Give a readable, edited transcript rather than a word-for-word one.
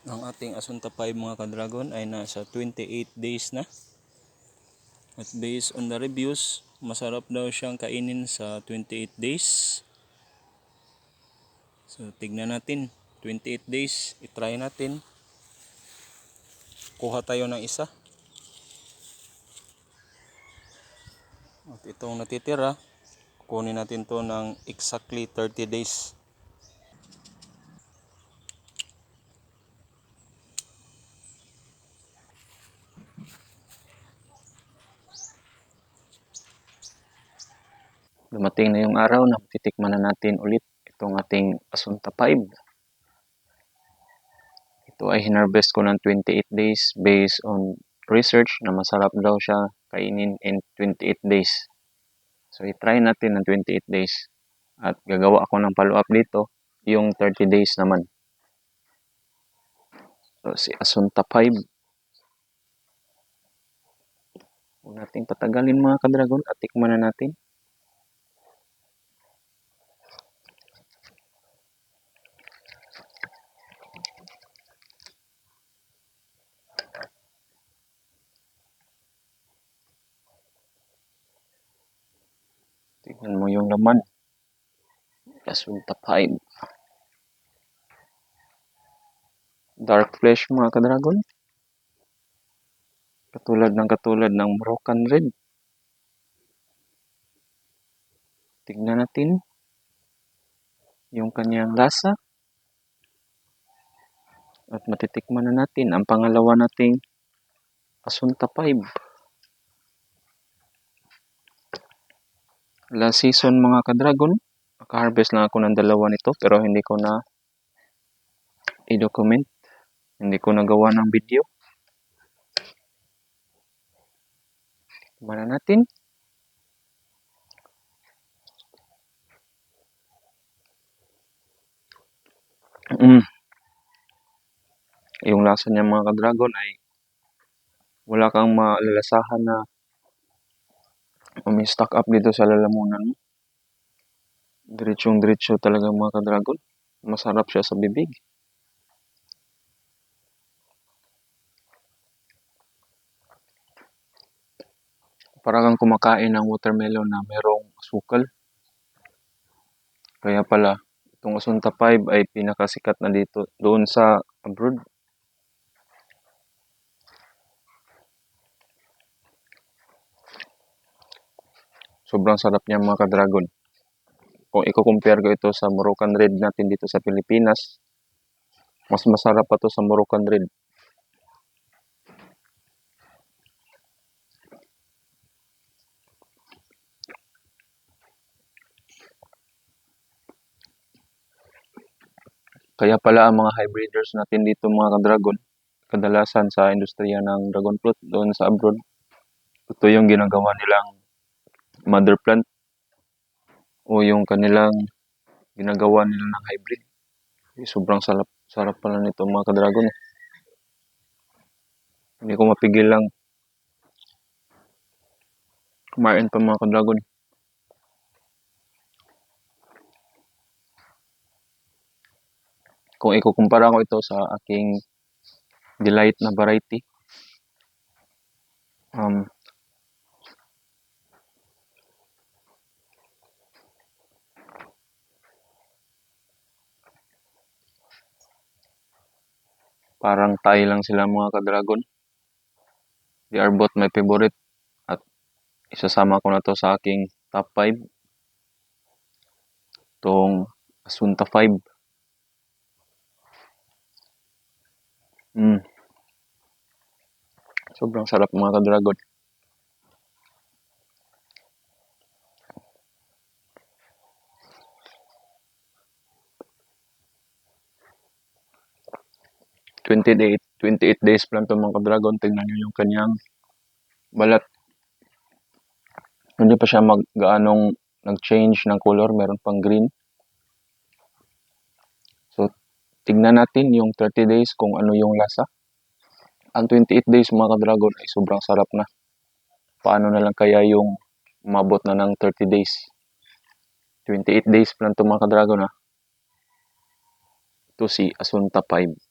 Ang ating Asunta 5 mga ka-dragon ay nasa 28 days na. At based on the reviews, masarap daw siyang kainin sa 28 days. So tignan natin, 28 days, itry natin. Kuha tayo ng isa. At itong natitira, kunin natin to ng exactly 30 days. Dumating na yung araw na titikman na natin ulit itong ating Asunta 5. Ito ay hinarvest ko ng 28 days based on research na masarap daw siya kainin in 28 days. So i-try natin ng 28 days at gagawa ako ng follow-up dito yung 30 days naman. So si Asunta 5. Huwag nating patagalin mga ka-dragon at tikman na natin. Tignan mo yung laman. Asunta 5. Dark flesh mga ka-dragon. Katulad ng Moroccan Red. Tignan natin yung kanyang lasa. At matitikman na natin ang pangalawa nating Asunta 5. Last season mga ka-dragon, naka-harvest lang ako ng dalawa nito pero hindi ko na i-document. Hindi ko nagawa ng video. Tignan natin. Yung lasa niya mga ka-dragon ay wala kang malalasahan na umi-stock up dito sa lalamunan mo. Diretsyong-diretso talaga mga ka-dragon. Masarap siya sa bibig. Para kang kumakain ng watermelon na merong asukal. Kaya pala, itong Asunta 5 ay pinakasikat na dito doon sa abroad. Sobrang sarap niya mga ka-dragon. Kung i-compare ko ito sa Moroccan Red natin dito sa Pilipinas, mas masarap pa to sa Moroccan Red. Kaya pala ang mga hybriders natin dito mga ka-dragon, kadalasan sa industriya ng dragon fruit doon sa abroad, ito yung ginagawa nilang mother plant o yung kanilang ginagawa nila ng hybrid. Sobrang sarap pala nito mga ka-dragon. Hindi ko mapigil lang kumain pa mga ka-dragon. Kung ikukumpara ko ito sa aking Delight na variety, parang tie lang sila mga ka-dragon. They are both my favorite at isasama ko na to sa aking top 5. Itong Asunta 5. Sobrang sarap mga ka-dragon. Twenty-eight days pa lang ito mga ka-dragon. Tingnan nyo yung kanyang balat. Hindi pa siya gaanong nag-change ng color. Meron pang green. So, tignan natin yung 30 days kung ano yung lasa. Ang 28 days mga ka-dragon ay sobrang sarap na. Paano na lang kaya yung umabot na ng 30 days? 28 days pa lang ito mga ka-dragon ha. Ito si Asunta 5.